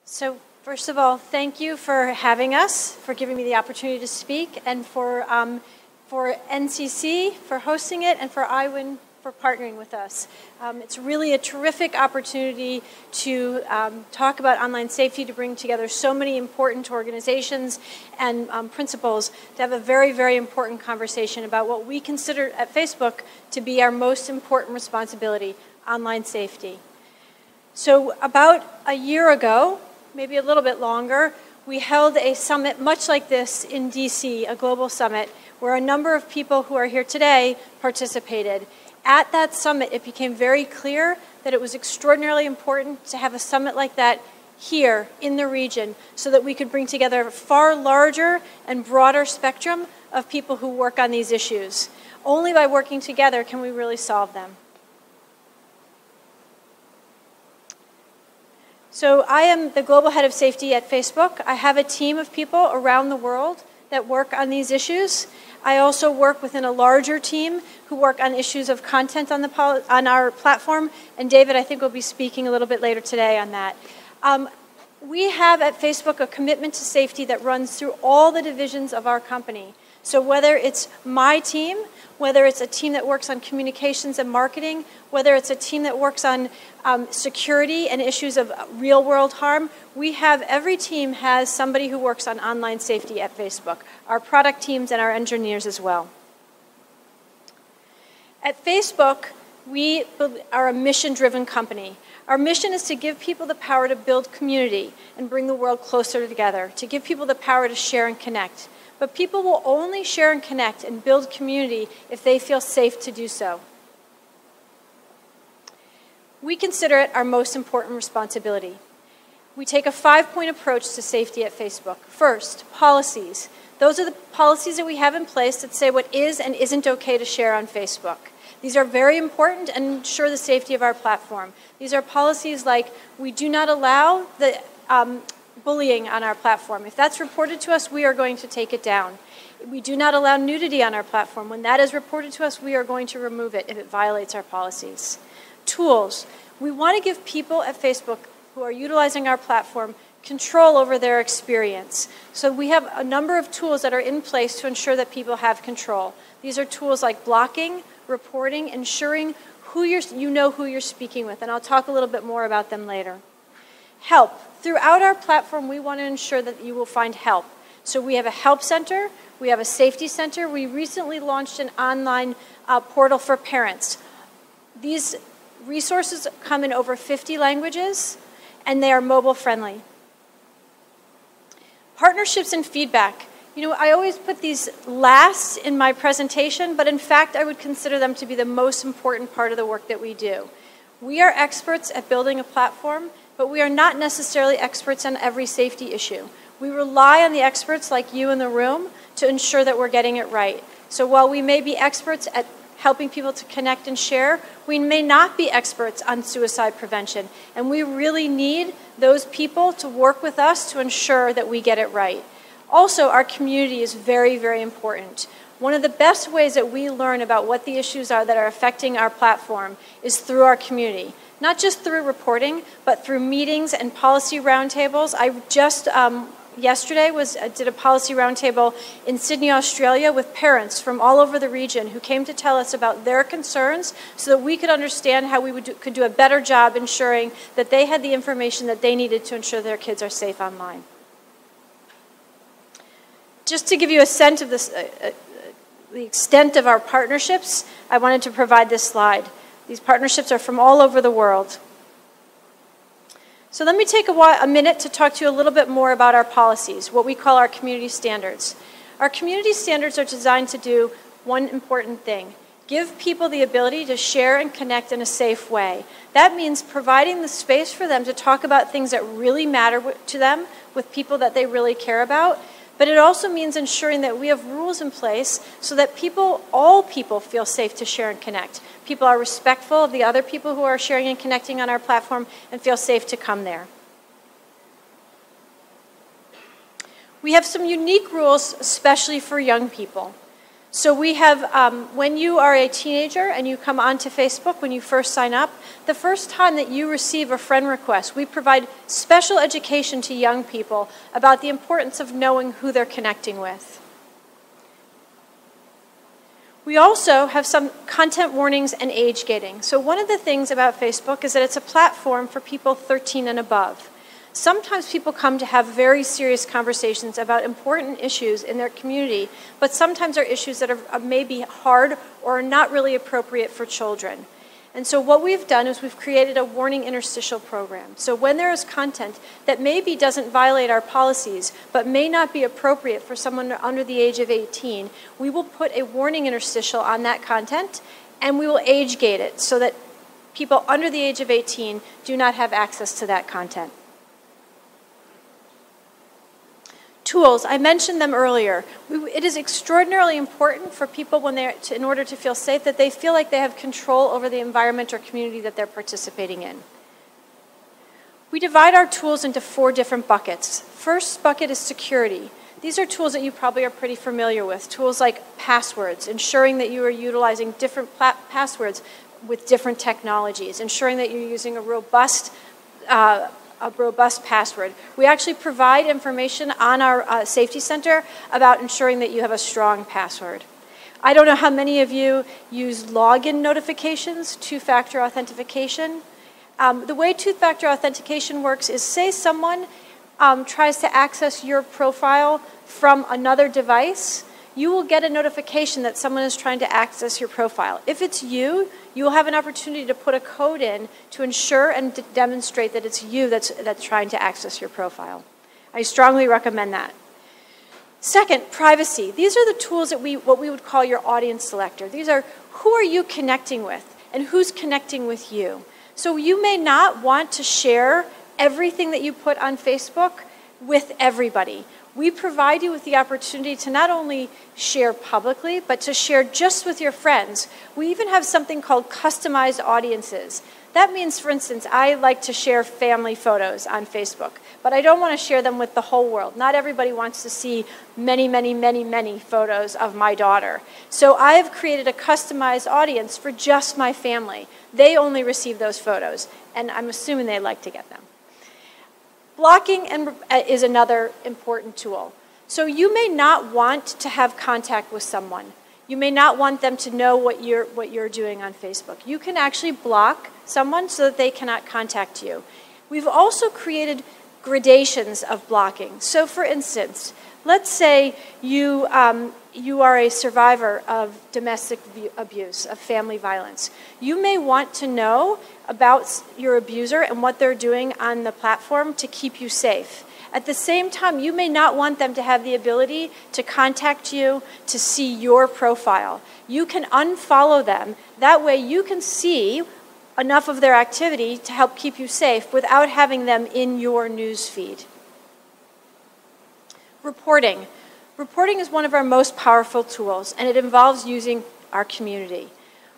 So first of all, thank you for having us, for giving me the opportunity to speak, and for NCC for hosting it, and for IWIN for partnering with us. It's really a terrific opportunity to talk about online safety, to bring together so many important organizations and principals to have a very, very important conversation about what we consider at Facebook to be our most important responsibility, online safety. So about a year ago, maybe a little bit longer, we held a summit much like this in DC, a global summit, where a number of people who are here today participated. At that summit, it became very clear that it was extraordinarily important to have a summit like that here in the region so that we could bring together a far larger and broader spectrum of people who work on these issues. Only by working together can we really solve them. So I am the global head of safety at Facebook. I have a team of people around the world that work on these issues. I also work within a larger team who work on issues of content on our platform, and David, I think, will be speaking a little bit later today on that. We have at Facebook a commitment to safety that runs through all the divisions of our company. So whether it's my team, whether it's a team that works on communications and marketing, whether it's a team that works on security and issues of real-world harm, every team has somebody who works on online safety at Facebook, our product teams and our engineers as well. At Facebook, we are a mission-driven company. Our mission is to give people the power to build community and bring the world closer together, to give people the power to share and connect. But people will only share and connect and build community if they feel safe to do so. We consider it our most important responsibility. We take a 5-point approach to safety at Facebook. First, policies. Those are the policies that we have in place that say what is and isn't okay to share on Facebook. These are very important and ensure the safety of our platform. These are policies like we do not allow the bullying on our platform. If that's reported to us, we are going to take it down. We do not allow nudity on our platform. When that is reported to us, we are going to remove it if it violates our policies. Tools. We want to give people at Facebook who are utilizing our platform control over their experience. So we have a number of tools that are in place to ensure that people have control. These are tools like blocking, reporting, ensuring you know who you're speaking with, and I'll talk a little bit more about them later. Help. Throughout our platform, we want to ensure that you will find help. So we have a help center, we have a safety center. We recently launched an online portal for parents. These resources come in over 50 languages, and they are mobile friendly. Partnerships and feedback. You know, I always put these last in my presentation, but in fact, I would consider them to be the most important part of the work that we do. We are experts at building a platform, but we are not necessarily experts on every safety issue. We rely on the experts like you in the room to ensure that we're getting it right. So while we may be experts at helping people to connect and share, we may not be experts on suicide prevention. And we really need those people to work with us to ensure that we get it right. Also, our community is very, very important. One of the best ways that we learn about what the issues are that are affecting our platform is through our community. Not just through reporting, but through meetings and policy roundtables. I just yesterday did a policy roundtable in Sydney, Australia with parents from all over the region who came to tell us about their concerns so that we could understand how we could do a better job ensuring that they had the information that they needed to ensure their kids are safe online. Just to give you a sense of this, the extent of our partnerships, I wanted to provide this slide. These partnerships are from all over the world. So let me take a minute to talk to you a little bit more about our policies, what we call our community standards. Our community standards are designed to do one important thing: give people the ability to share and connect in a safe way. That means providing the space for them to talk about things that really matter to them with people that they really care about. But it also means ensuring that we have rules in place so that all people feel safe to share and connect. People are respectful of the other people who are sharing and connecting on our platform and feel safe to come there. We have some unique rules, especially for young people. So we have, when you are a teenager and you come onto Facebook, when you first sign up, the first time that you receive a friend request, we provide special education to young people about the importance of knowing who they're connecting with. We also have some content warnings and age gating. So one of the things about Facebook is that it's a platform for people 13 and above. Sometimes people come to have very serious conversations about important issues in their community, but sometimes are issues that are maybe hard or are not really appropriate for children. And so what we've done is we've created a warning interstitial program. So when there is content that maybe doesn't violate our policies, but may not be appropriate for someone under the age of 18, we will put a warning interstitial on that content, and we will age gate it so that people under the age of 18 do not have access to that content. Tools, I mentioned them earlier. It is extraordinarily important for people when in order to feel safe, that they feel like they have control over the environment or community that they're participating in. We divide our tools into 4 different buckets. First bucket is security. These are tools that you probably are pretty familiar with. Tools like passwords, ensuring that you are utilizing different passwords with different technologies, ensuring that you're using a robust password. We actually provide information on our Safety Center about ensuring that you have a strong password. I don't know how many of you use login notifications, two-factor authentication. The way two-factor authentication works is, say someone tries to access your profile from another device, you will get a notification that someone is trying to access your profile. If it's you, you will have an opportunity to put a code in to ensure and to demonstrate that it's you that's trying to access your profile. I strongly recommend that. Second, privacy. These are the tools that what we would call your audience selector. These are who are you connecting with and who's connecting with you. So you may not want to share everything that you put on Facebook with everybody. We provide you with the opportunity to not only share publicly, but to share just with your friends. We even have something called customized audiences. That means, for instance, I like to share family photos on Facebook, but I don't want to share them with the whole world. Not everybody wants to see many, many, many, many photos of my daughter. So I have created a customized audience for just my family. They only receive those photos, and I'm assuming they like to get them. Blocking is another important tool. So you may not want to have contact with someone. You may not want them to know what you're doing on Facebook. You can actually block someone so that they cannot contact you. We've also created gradations of blocking. So for instance, let's say you are a survivor of domestic abuse, of family violence. You may want to know about your abuser and what they're doing on the platform to keep you safe. At the same time, you may not want them to have the ability to contact you, to see your profile. You can unfollow them. That way you can see enough of their activity to help keep you safe without having them in your news feed. Reporting. Reporting is one of our most powerful tools, and it involves using our community.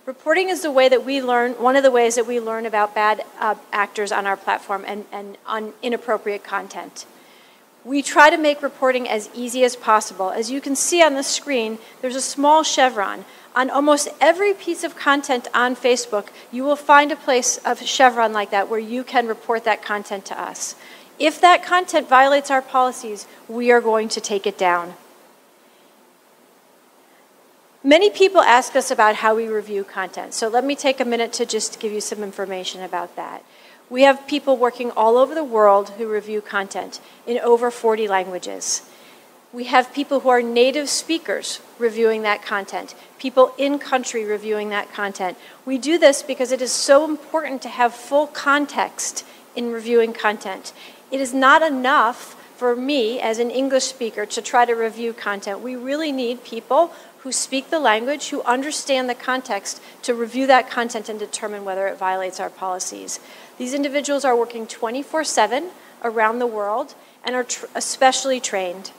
Reporting is the way that we learn, one of the ways that we learn about bad actors on our platform and on inappropriate content. We try to make reporting as easy as possible. As you can see on the screen, there's a small chevron. On almost every piece of content on Facebook, you will find a place of chevron like that where you can report that content to us. If that content violates our policies, we are going to take it down. Many people ask us about how we review content, so let me take a minute to just give you some information about that. We have people working all over the world who review content in over 40 languages. We have people who are native speakers reviewing that content, people in country reviewing that content. We do this because it is so important to have full context in reviewing content. It is not enough for me as an English speaker to try to review content. We really need people who speak the language, who understand the context, to review that content and determine whether it violates our policies. These individuals are working 24/7 around the world and are especially trained.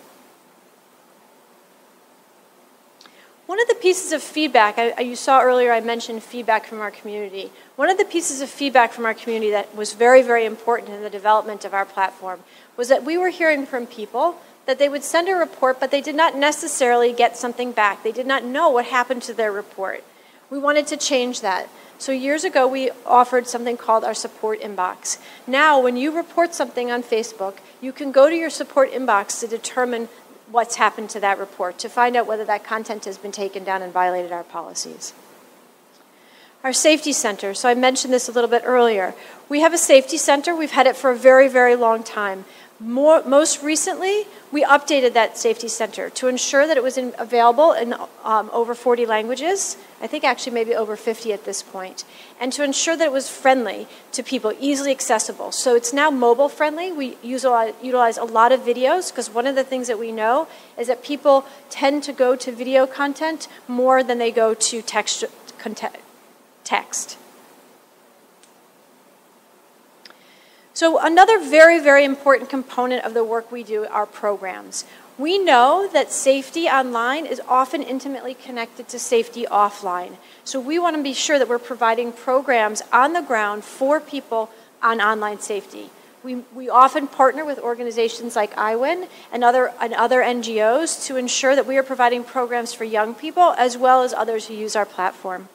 One of the pieces of feedback, you saw earlier I mentioned feedback from our community. One of the pieces of feedback from our community that was very, very important in the development of our platform was that we were hearing from people that they would send a report, but they did not necessarily get something back. They did not know what happened to their report. We wanted to change that. So years ago, we offered something called our support inbox. Now, when you report something on Facebook, you can go to your support inbox to determine what's happened to that report, to find out whether that content has been taken down and violated our policies. Our safety center, so I mentioned this a little bit earlier. We have a safety center. We've had it for a very, very long time. Most recently, we updated that safety center to ensure that it was available in over 40 languages, I think actually maybe over 50 at this point, and to ensure that it was friendly to people, easily accessible. So it's now mobile friendly. We utilize a lot of videos, because one of the things that we know is that people tend to go to video content more than they go to text. So another very, very important component of the work we do are programs. We know that safety online is often intimately connected to safety offline. So we want to be sure that we're providing programs on the ground for people on online safety. We often partner with organizations like IWIN and other NGOs to ensure that we are providing programs for young people as well as others who use our platform.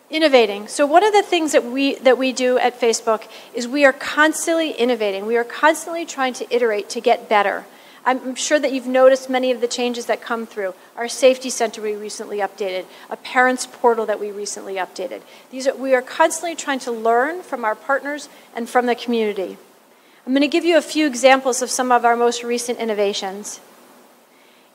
Innovating. So one of the things that we do at Facebook is we are constantly innovating. We are constantly trying to iterate to get better. I'm sure that you've noticed many of the changes that come through. Our safety center we recently updated, a parents portal that we recently updated. We are constantly trying to learn from our partners and from the community. I'm going to give you a few examples of some of our most recent innovations.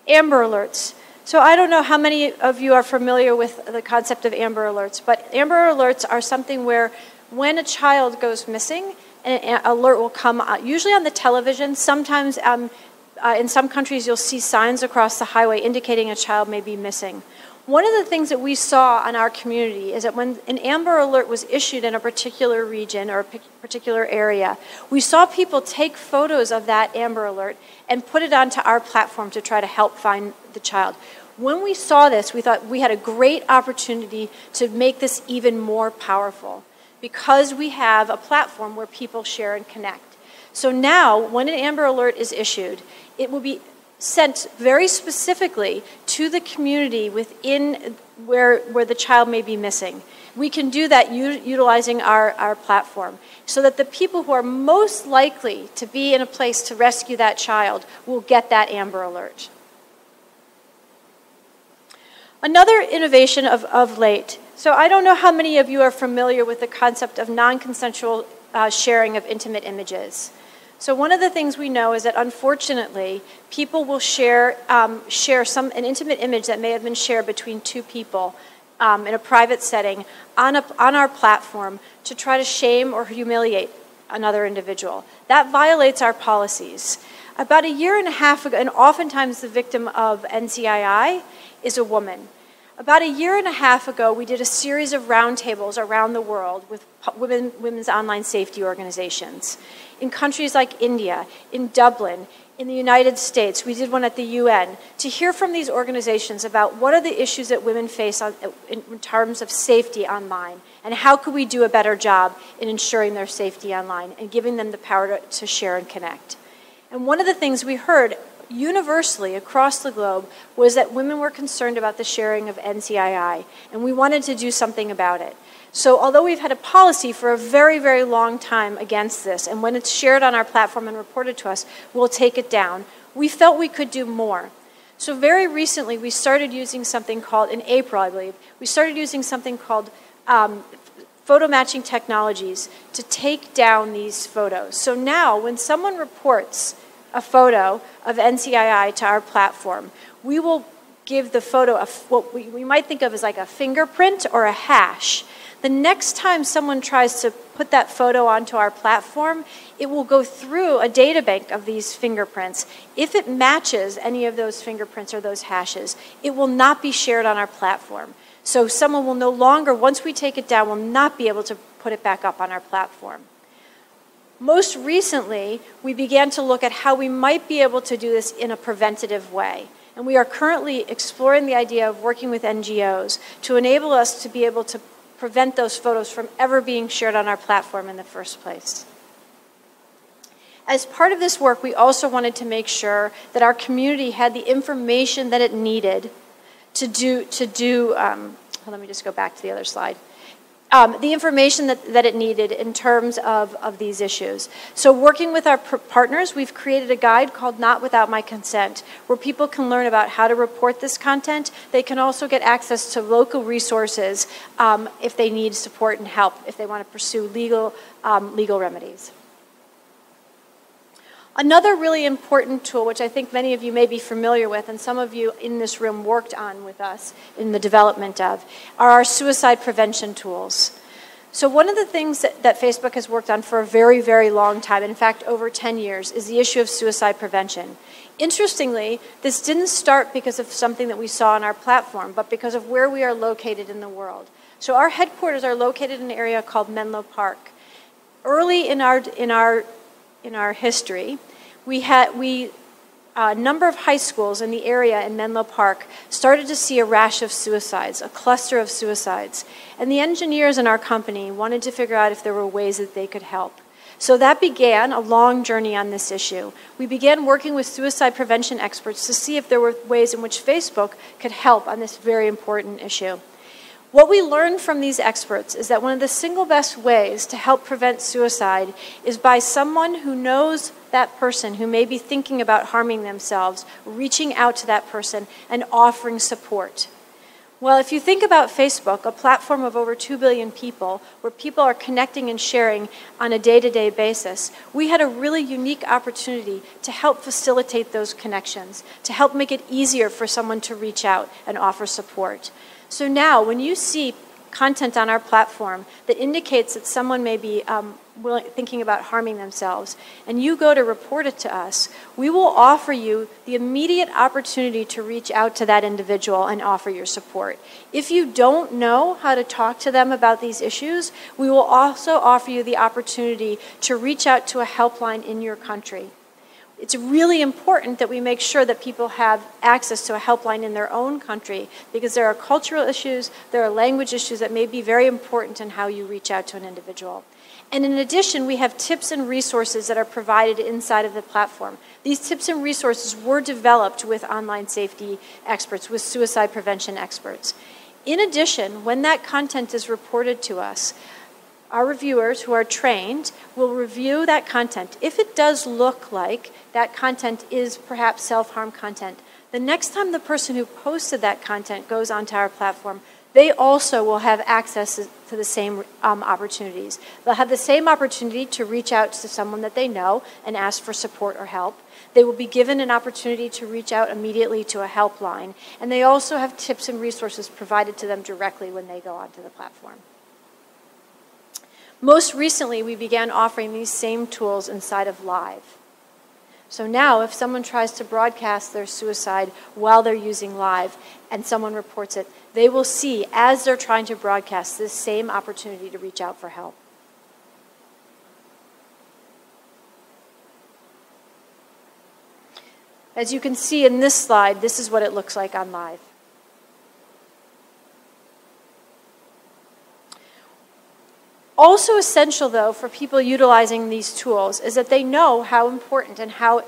Amber Alerts. So I don't know how many of you are familiar with the concept of Amber Alerts, but Amber Alerts are something where when a child goes missing, an alert will come, usually on the television. Sometimes in some countries you'll see signs across the highway indicating a child may be missing. One of the things that we saw in our community is that when an Amber Alert was issued in a particular region or a particular area, we saw people take photos of that Amber Alert and put it onto our platform to try to help find the child. When we saw this, we thought we had a great opportunity to make this even more powerful because we have a platform where people share and connect. So now, when an Amber Alert is issued, it will be sent very specifically to the community within where the child may be missing. We can do that utilizing our platform so that the people who are most likely to be in a place to rescue that child will get that Amber Alert. Another innovation of late. So I don't know how many of you are familiar with the concept of non-consensual sharing of intimate images. So one of the things we know is that unfortunately, people will share an intimate image that may have been shared between two people in a private setting on our platform to try to shame or humiliate another individual. That violates our policies. About a year and a half ago, and oftentimes the victim of NCII is a woman. About a year and a half ago, we did a series of roundtables around the world with women's online safety organizations. In countries like India, in Dublin, in the United States, we did one at the UN, to hear from these organizations about what are the issues that women face in terms of safety online, and how could we do a better job in ensuring their safety online and giving them the power to share and connect. And one of the things we heard universally across the globe was that women were concerned about the sharing of NCII, and we wanted to do something about it. So although we've had a policy for a very, very long time against this, and when it's shared on our platform and reported to us, we'll take it down, we felt we could do more. So very recently, we started using something called, in April, I believe, we started using something called photo matching technologies to take down these photos. So now, when someone reports a photo of NCII to our platform, we will give the photo what we might think of as like a fingerprint or a hash. The next time someone tries to put that photo onto our platform, it will go through a data bank of these fingerprints. If it matches any of those fingerprints or those hashes, it will not be shared on our platform. So someone will no longer, once we take it down, will not be able to put it back up on our platform. Most recently, we began to look at how we might be able to do this in a preventative way. And we are currently exploring the idea of working with NGOs to enable us to be able to prevent those photos from ever being shared on our platform in the first place. As part of this work, we also wanted to make sure that our community had the information that it needed let me just go back to the other slide. The information that it needed in terms of these issues. So working with our partners, we've created a guide called Not Without My Consent, where people can learn about how to report this content. They can also get access to local resources if they need support and help, if they want to pursue legal remedies. Another really important tool, which I think many of you may be familiar with, and some of you in this room worked on with us in the development of, are our suicide prevention tools. So one of the things that Facebook has worked on for a very, very long time, in fact over 10 years, is the issue of suicide prevention. Interestingly, this didn't start because of something that we saw on our platform, but because of where we are located in the world. So our headquarters are located in an area called Menlo Park. Early in our history, a number of high schools in the area in Menlo Park started to see a rash of suicides, a cluster of suicides. And the engineers in our company wanted to figure out if there were ways that they could help. So that began a long journey on this issue. We began working with suicide prevention experts to see if there were ways in which Facebook could help on this very important issue. What we learned from these experts is that one of the single best ways to help prevent suicide is by someone who knows that person who may be thinking about harming themselves, reaching out to that person and offering support. Well, if you think about Facebook, a platform of over 2 billion people, where people are connecting and sharing on a day-to-day basis, we had a really unique opportunity to help facilitate those connections, to help make it easier for someone to reach out and offer support. So now, when you see content on our platform that indicates that someone may be thinking about harming themselves, and you go to report it to us, we will offer you the immediate opportunity to reach out to that individual and offer your support. If you don't know how to talk to them about these issues, we will also offer you the opportunity to reach out to a helpline in your country. It's really important that we make sure that people have access to a helpline in their own country, because there are cultural issues, there are language issues that may be very important in how you reach out to an individual. And in addition, we have tips and resources that are provided inside of the platform. These tips and resources were developed with online safety experts, with suicide prevention experts. In addition, when that content is reported to us, our reviewers who are trained will review that content. If it does look like that content is perhaps self-harm content, the next time the person who posted that content goes onto our platform, they also will have access to the same opportunities. They'll have the same opportunity to reach out to someone that they know and ask for support or help. They will be given an opportunity to reach out immediately to a helpline. And they also have tips and resources provided to them directly when they go onto the platform. Most recently, we began offering these same tools inside of Live. So now, if someone tries to broadcast their suicide while they're using Live and someone reports it, they will see, as they're trying to broadcast, this same opportunity to reach out for help. As you can see in this slide, this is what it looks like on Live. Also essential, though, for people utilizing these tools is that they know how important and how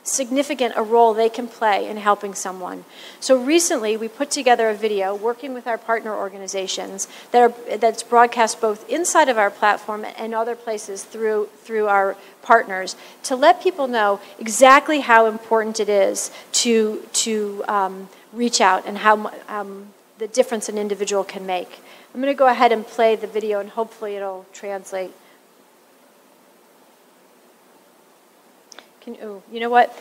significant a role they can play in helping someone. So recently, we put together a video working with our partner organizations that's broadcast both inside of our platform and other places through our partners to let people know exactly how important it is to reach out and how the difference an individual can make. I'm going to go ahead and play the video, and hopefully it'll translate. You know what?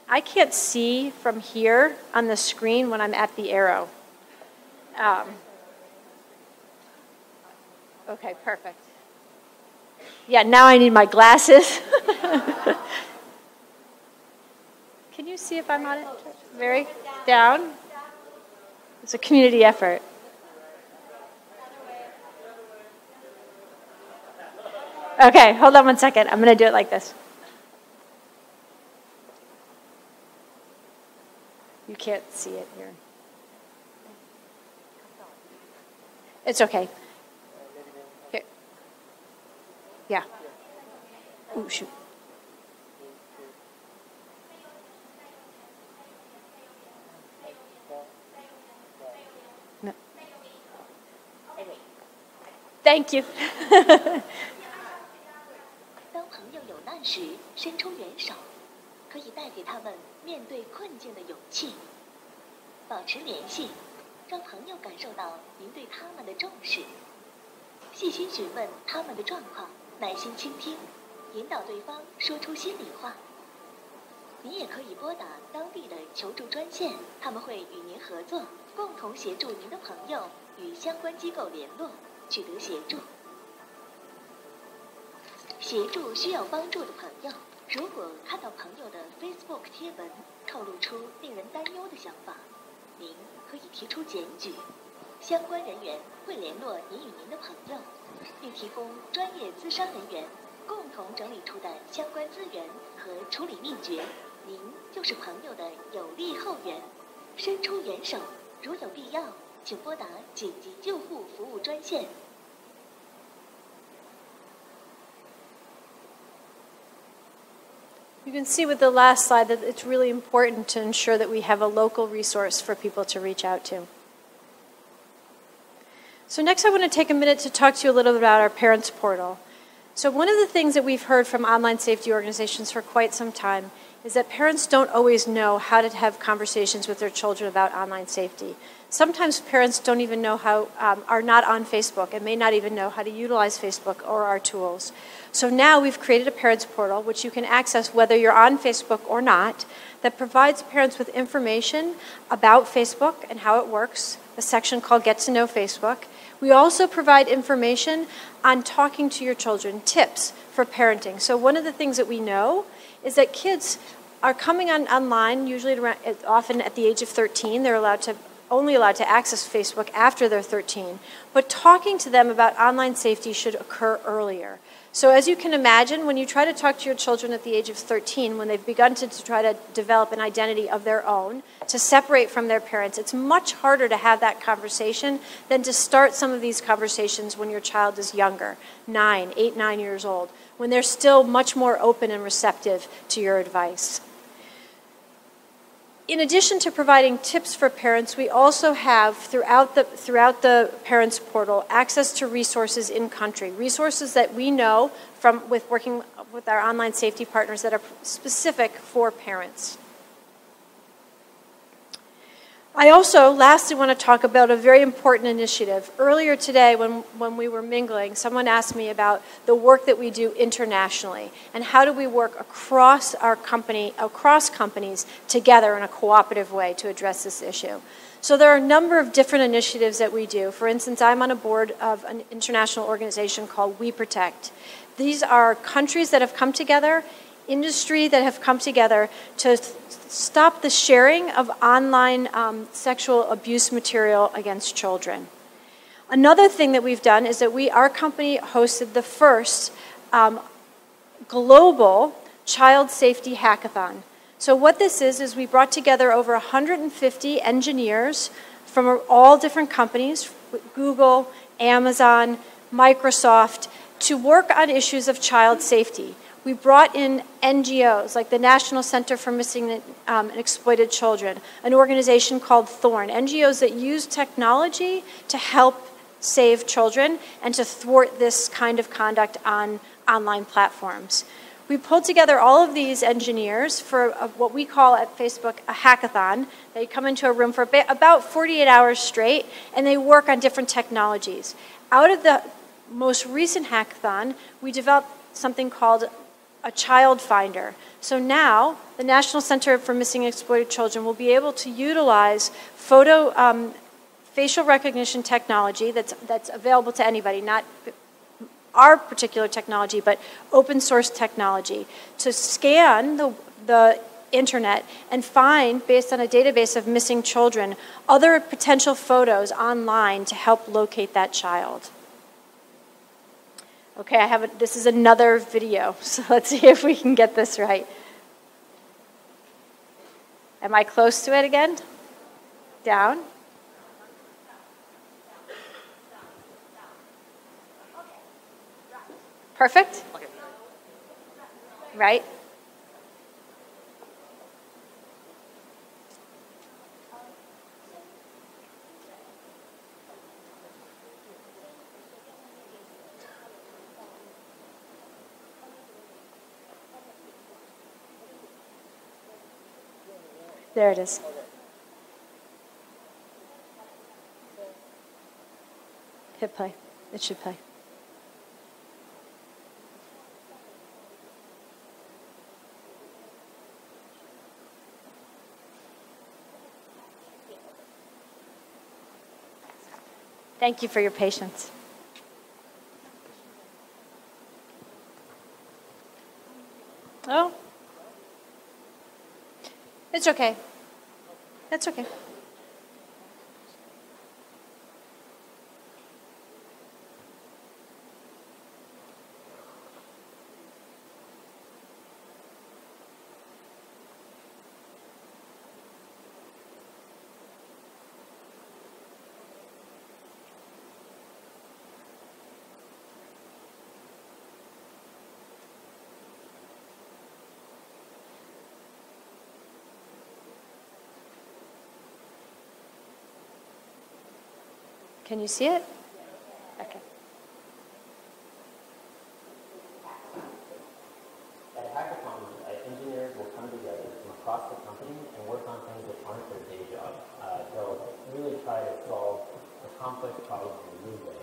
I can't see from here on the screen when I'm at the arrow. Okay, perfect. Yeah, now I need my glasses. Can you see if I'm on it? Very down? It's a community effort. Okay, hold on one second. I'm going to do it like this. You can't see it here. It's okay. Here. Yeah. Ooh, shoot. Thank you. 当朋友有难时，伸出援手，可以带给他们面对困境的勇气。保持联系，让朋友感受到您对他们的重视。细心询问他们的状况，耐心倾听，引导对方说出心里话。您也可以拨打当地的求助专线，他们会与您合作，共同协助您的朋友与相关机构联络，取得协助。协助需要帮助的朋友，如果看到朋友的 Facebook 贴文透露出令人担忧的想法，您可以提出检举，相关人员会联络您与您的朋友，并提供专业咨商人员共同整理出的相关资源和处理秘诀。您就是朋友的有力后援，伸出援手，如有必要，请拨打紧急救护服务专线。You can see with the last slide that it's really important to ensure that we have a local resource for people to reach out to. So next I want to take a minute to talk to you a little bit about our Parents Portal. So one of the things that we've heard from online safety organizations for quite some time is that parents don't always know how to have conversations with their children about online safety. Sometimes parents don't even know how, are not on Facebook and may not even know how to utilize Facebook or our tools. So now we've created a Parents Portal, which you can access whether you're on Facebook or not, that provides parents with information about Facebook and how it works, a section called Get to Know Facebook. We also provide information on talking to your children, tips for parenting. So one of the things that we know is that kids are coming online, usually often at the age of 13. They're only allowed to access Facebook after they're 13. But talking to them about online safety should occur earlier. So as you can imagine, when you try to talk to your children at the age of 13, when they've begun to try to develop an identity of their own, to separate from their parents, it's much harder to have that conversation than to start some of these conversations when your child is younger, 8, 9 years old, when they're still much more open and receptive to your advice. In addition to providing tips for parents, we also have, throughout the Parents Portal, access to resources in country, resources that we know from working with our online safety partners that are specific for parents. I also, lastly, want to talk about a very important initiative. Earlier today, when we were mingling, someone asked me about the work that we do internationally and how do we work across our company, across companies, together in a cooperative way to address this issue. So there are a number of different initiatives that we do. For instance, I'm on a board of an international organization called We Protect. These are countries that have come together, industry that have come together to stop the sharing of online sexual abuse material against children. Another thing that we've done is that our company hosted the first global child safety hackathon. So what this is we brought together over 150 engineers from all different companies, Google, Amazon, Microsoft, to work on issues of child safety. We brought in NGOs like the National Center for Missing and Exploited Children, an organization called Thorn, NGOs that use technology to help save children and to thwart this kind of conduct on online platforms. We pulled together all of these engineers for what we call at Facebook a hackathon. They come into a room for about 48 hours straight, and they work on different technologies. Out of the most recent hackathon, we developed something called a child finder. So now, the National Center for Missing and Exploited Children will be able to utilize facial recognition technology that's available to anybody, not our particular technology, but open source technology, to scan the internet and find, based on a database of missing children, other potential photos online to help locate that child. Okay, this is another video, so let's see if we can get this right. Am I close to it again? Down? Perfect? Right? There it is. Hit play. It should play. Thank you for your patience. Oh. It's okay. That's okay. Can you see it? Okay. At hackathons, engineers will come together from across the company and work on things that aren't their day job. They'll really try to solve a complex problem in a new way.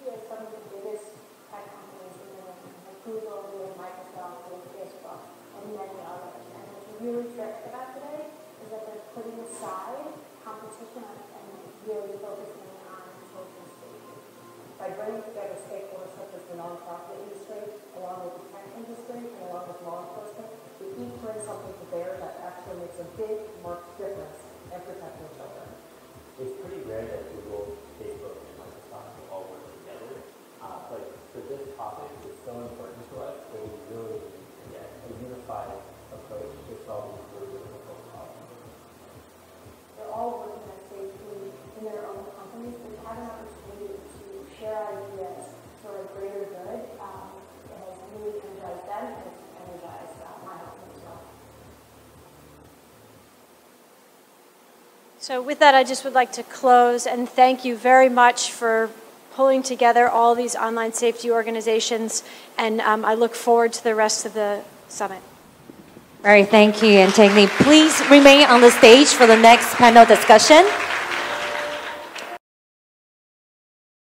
Yeah, some of the biggest tech companies in the world, like Google, we have Microsoft, we have Facebook, and many others. And what's really great about today is that they're putting aside competition and really focusing on social safety. By bringing together stakeholders such as the nonprofit industry, along with the tech industry, and along with law enforcement, we each bring something to bear that actually makes a big marked difference in protecting children. It's pretty rare that Google, Facebook, and Microsoft will all work together. But for this topic, it's so important to us that we really need to get a unified approach to solving really difficult problems. They're all working on safety in their own companies, but have an opportunity to share ideas for a greater good. It has really energized them and it's energized my company as well. So with that, I just would like to close and thank you very much for pulling together all these online safety organizations, and I look forward to the rest of the summit. All right, thank you, Antigone. Please remain on the stage for the next panel discussion.